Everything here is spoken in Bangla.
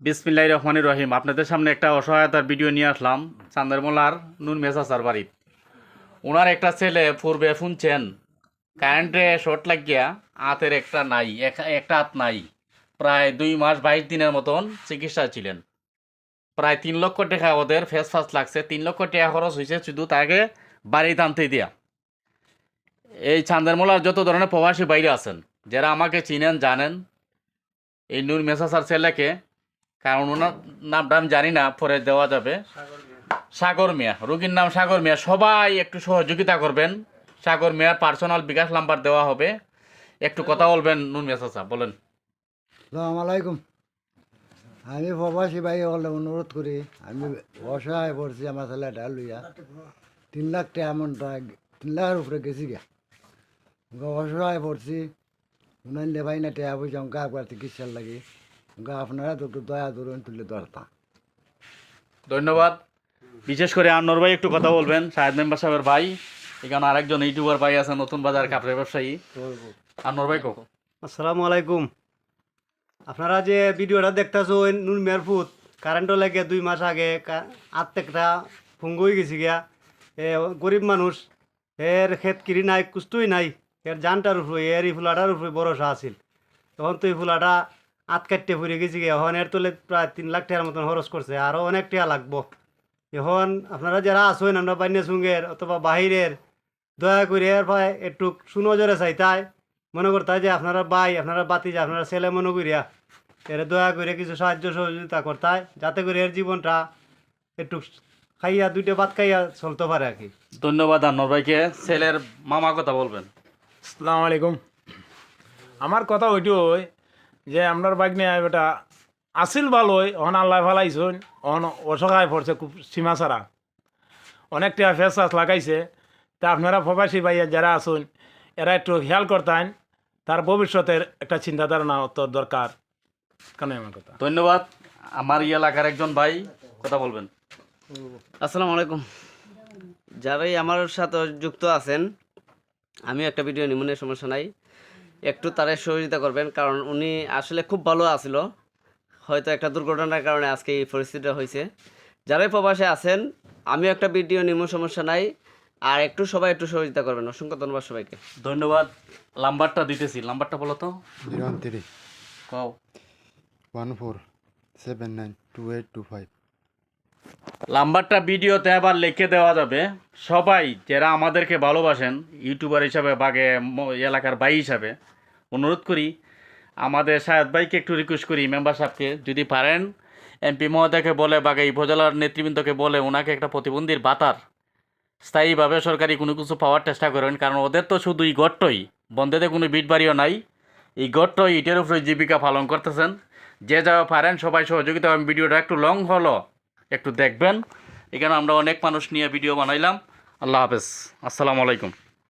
বিসমিল্লাহির রহমানির রহিম। আপনাদের সামনে একটা অসহায়তার ভিডিও নিয়ে আসলাম চান্দেরমোলার নুন মেসাচার বাড়ির। ওনার একটা ছেলে পূর্বে শুনছেন কারেন্টে শর্ট লাগিয়া হাতের একটা নাই, একটা হাত নাই। প্রায় 2 মাস 22 দিনের মতন চিকিৎসা ছিলেন। প্রায় 3 লক্ষ টাকা ওদের ফেস ফাস লাগছে। 3 লক্ষ টাকা খরচ হয়েছে শুধু তাকে বাড়িতে আনতে দিয়া। এই চান্দেরমোলার যত ধরনের প্রবাসী বাইরে আছেন, যারা আমাকে চিনেন জানেন এই নুন মেসাচার ছেলেকে, কারণ ওনার নামটা আমি জানি না, পরে দেওয়া যাবে। সাগর মিয়া, রোগীর নাম সাগর মিয়া। সবাই একটু সহযোগিতা করবেন। সাগর মিয়ার পার্সোনাল বিকাশ নাম্বার দেওয়া হবে। একটু কথা বলবেন নুন মিয়া চাচা, বলেন। আসসালামু আলাইকুম। আমি প্রবাসী ভাই হলে অনুরোধ করি, আমি অসহায় পড়ছি আমার ছেলেটা লইয়া 3 লাখ টাকা এমনটা 3 লাখের উপরে গেছি গা। অসহায় পড়ছি, উনাইলে ভাই না টাকা পয়সা অঙ্কা একবার চিকিৎসার লাগে। আপনারা তো একটু দয়া ধরুন তুলে ধরতাম। ধন্যবাদ। বিশেষ করে আন্নর ভাই একটু কথা বলবেন, শাহেদ মেম্বার সাহেবের ভাই। এখানে আরেকজন ইউটিউবার ভাই আছে, নতুন বাজার কাপড়ের ব্যবসায়ী। আন্নর ভাই কো। আসসালামু আলাইকুম। আপনারা যে ভিডিওটা দেখতেছেন নুন মেয়ের ফুট কারেন্টও লাগে 2 মাস আগে আত্মেকটা ভঙ্গ হয়ে গেছি গিয়া। গরিব মানুষ, এর ক্ষেত কিরি নাই, কুস্তুই নাই, এর জানটার উপরে এর এই ফুলাটার উপরে ভরসা আছিল। তখন তো এই ফুলাটা আত কাটতে ফুরে গেছি গিয়া। এখন এর তোলে প্রায় 3 লাখ টাকার মতন খরচ করছে, আরও অনেক টাকা লাগবো। এখন আপনারা যারা আসেন আমরা বাইনে সঙ্গের অথবা বাহিরের, দয়া করে এর ভাই একটু সুনজরে চাইতায়, মনে করতায় যে আপনারা ভাই, আপনারা বাতি, যে আপনারা ছেলে মনে করিয়া এর দয়া করে কিছু সাহায্য সহযোগিতা করতায়, যাতে করে এর জীবনটা একটু খাইয়া 2টা ভাত খাইয়া চলতে পারে আর কি। ধন্যবাদ আন্নর ভাইকে। ছেলের মামা কথা বলবেন। আসসালামু আলাইকুম। আমার কথা ওইটাই যে আপনার বাইক নিয়ে এটা আসিল ভালোই, অহন আল্লাহ ভালাইছুন, অহন অসহায় পড়ছে খুব সীমা ছাড়া। অনেকটা ফেস ফাস লাগাইছে। তা আপনারা প্রবাসী ভাইয়া যারা আসুন, এরা একটু খেয়াল করতেন, তার ভবিষ্যতের একটা চিন্তাধারণা তো দরকার। কেন আমার কথা। ধন্যবাদ। আমার এলাকার একজন ভাই কথা বলবেন। আসসালামু আলাইকুম। যারাই আমার সাথে যুক্ত আছেন, আমি একটা ভিডিও নিমনের সমস্যা নাই, একটু তারা সহযোগিতা করবেন, কারণ উনি আসলে খুব ভালো আছিল, হয়তো একটা দুর্ঘটনার কারণে আজকে এই পরিস্থিতিটা হয়েছে। যারাই প্রবাসে আছেন, আমিও একটা ভিডিও নিমন সমস্যা নাই, আর একটু সবাই একটু সহযোগিতা করবেন। অসংখ্য ধন্যবাদ সবাইকে। ধন্যবাদ। নাম্বারটা দিতেছি, নাম্বারটা বলো তো। 013 কও। 14792825। নাম্বারটা ভিডিওতে আবার লিখে দেওয়া যাবে। সবাই যারা আমাদেরকে ভালোবাসেন, ইউটিউবার হিসাবে বাগে এলাকার ভাই হিসাবে, অনুরোধ করি আমাদের শাহেদ ভাইকে একটু রিকোয়েস্ট করি, মেম্বার সাহেবকে যদি পারেন এমপি মহোদয়কে বলে বাগে উপজেলার নেতৃবৃন্দকে বলে ওনাকে একটা প্রতিবন্ধীর ভাতার স্থায়ীভাবে সরকারি কোনো কিছু পাওয়ার চেষ্টা করেন। কারণ ওদের তো শুধু এই গড়টই, বন্ধেতে কোনো বিট বাড়িও নাই, এই গড়টই ইটের উপরে জীবিকা পালন করতেছেন। যে যা পারেন সবাই সহযোগিতা। ভিডিওটা একটু লং হলো, একটু দেখবেন। এখানে আমরা অনেক মানুষ নিয়ে ভিডিও বানাইলাম। আল্লাহ হাফেজ, আসসালামু আলাইকুম।